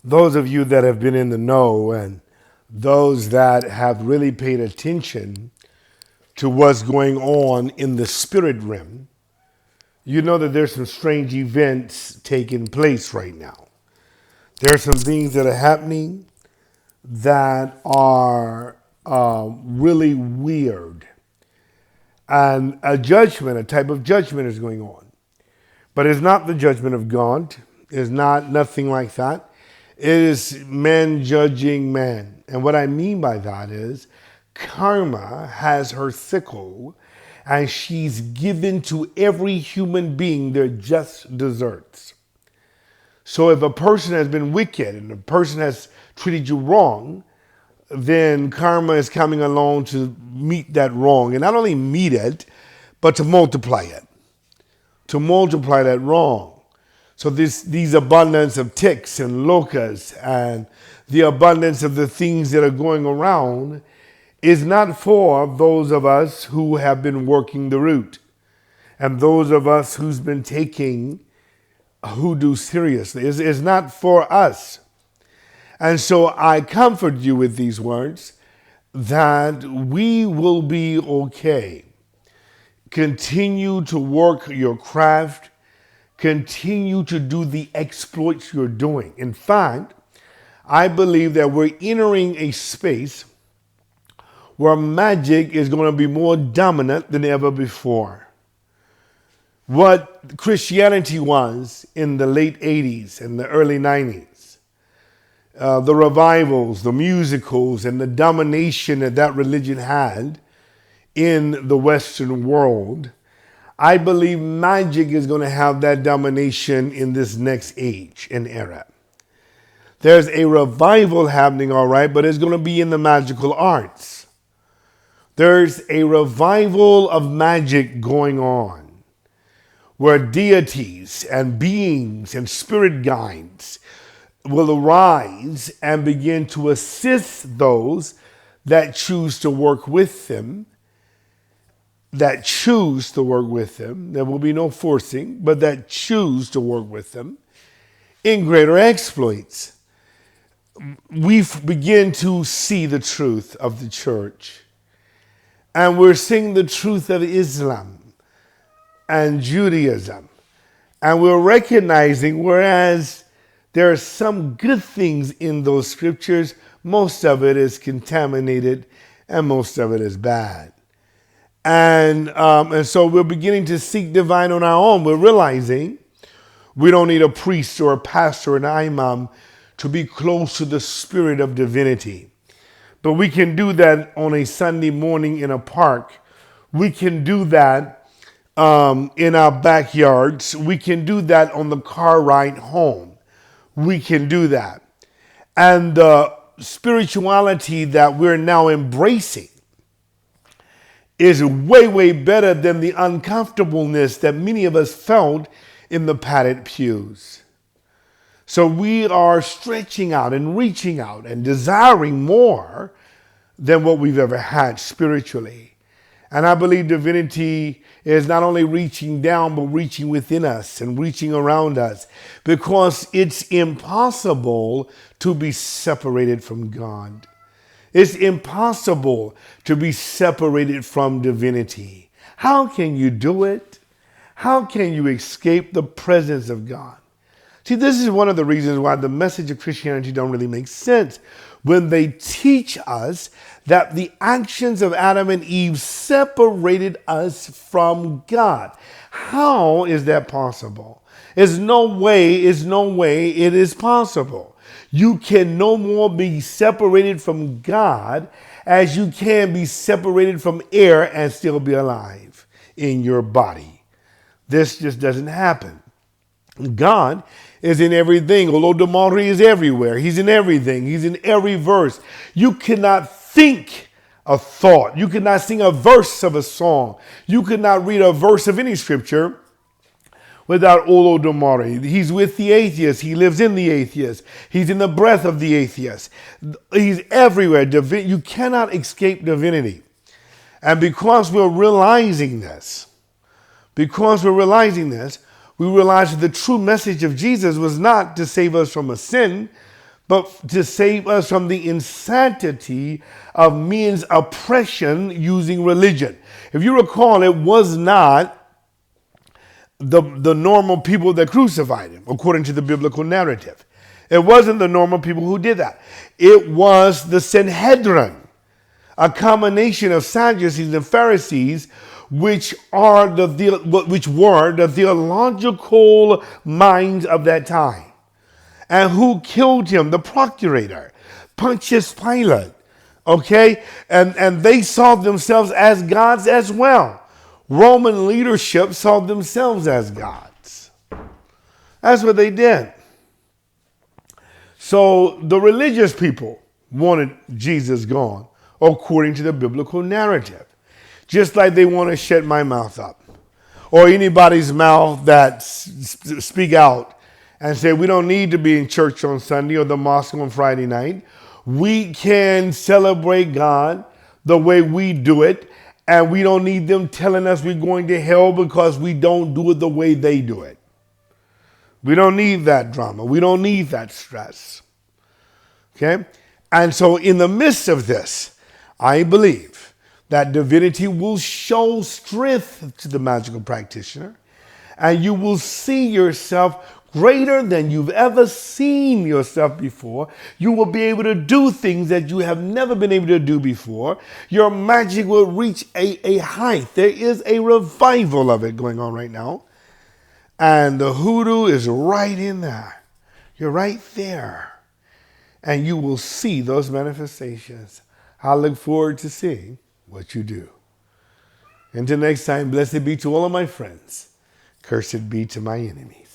those of you that have been in the know and those that have really paid attention to what's going on in the spirit realm, you know that there's some strange events taking place right now. There are some things that are happening that are really weird. And a judgment, a type of judgment is going on. But it's not the judgment of God. It's not nothing like that. It is man judging man. And what I mean by that is karma has her sickle and she's given to every human being their just deserts. So if a person has been wicked and a person has treated you wrong, then karma is coming along to meet that wrong. And not only meet it, but to multiply it. To multiply that wrong. So these abundance of ticks and locusts and the abundance of the things that are going around is not for those of us who have been working the root and those of us who's been taking hoodoo seriously. It's not for us. And so I comfort you with these words that we will be okay. Continue to work your craft. Continue to do the exploits you're doing. In fact, I believe that we're entering a space where magic is going to be more dominant than ever before. What Christianity was in the late 80s and the early 90s, the revivals, the musicals, and the domination that religion had in the Western world, I believe magic is going to have that domination in this next age and era. There's a revival happening, all right, but it's going to be in the magical arts. There's a revival of magic going on where deities and beings and spirit guides will arise and begin to assist those that choose to work with them. There will be no forcing, but that choose to work with them in greater exploits. We begin to see the truth of the church. And we're seeing the truth of Islam and Judaism. And we're recognizing, whereas there are some good things in those scriptures, most of it is contaminated and most of it is bad. And so we're beginning to seek divine on our own. We're realizing we don't need a priest or a pastor or an imam to be close to the spirit of divinity. But we can do that on a Sunday morning in a park. We can do that in our backyards. We can do that on the car ride home. We can do that. And the spirituality that we're now embracing is way, way better than the uncomfortableness that many of us felt in the padded pews. So we are stretching out and reaching out and desiring more than what we've ever had spiritually. And I believe divinity is not only reaching down, but reaching within us and reaching around us, because it's impossible to be separated from God. It's impossible to be separated from divinity. How can you do it? How can you escape the presence of God? See, this is one of the reasons why the message of Christianity don't really make sense. When they teach us that the actions of Adam and Eve separated us from God. How is that possible? There's no way it is possible. You can no more be separated from God as you can be separated from air and still be alive in your body. This just doesn't happen. God is in everything. Olodumare is everywhere. He's in everything. He's in every verse. You cannot think a thought. You cannot sing a verse of a song. You cannot read a verse of any scripture without Olodumare. He's with the atheist. He lives in the atheist. He's in the breath of the atheist. He's everywhere. You cannot escape divinity. And because we're realizing this, we realize that the true message of Jesus was not to save us from a sin, but to save us from the insanity of men's oppression using religion. If you recall, it was not the normal people that crucified him, according to the biblical narrative. It wasn't the normal people who did that. It was the Sanhedrin, a combination of Sadducees and Pharisees, which were the theological minds of that time. And who killed him? The procurator, Pontius Pilate. Okay? And they saw themselves as gods as well. Roman leadership saw themselves as gods. That's what they did. So the religious people wanted Jesus gone, according to the biblical narrative. Just like they want to shut my mouth up, or anybody's mouth that speak out and say we don't need to be in church on Sunday or the mosque on Friday night. We can celebrate God the way we do it, and we don't need them telling us we're going to hell because we don't do it the way they do it. We don't need that drama. We don't need that stress. Okay? And so in the midst of this, I believe that divinity will show strength to the magical practitioner, and you will see yourself greater than you've ever seen yourself before. You will be able to do things that you have never been able to do before. Your magic will reach a height. There is a revival of it going on right now. And the hoodoo is right in there. You're right there. And you will see those manifestations. I look forward to seeing what you do. Until next time, blessed be to all of my friends. Cursed be to my enemies.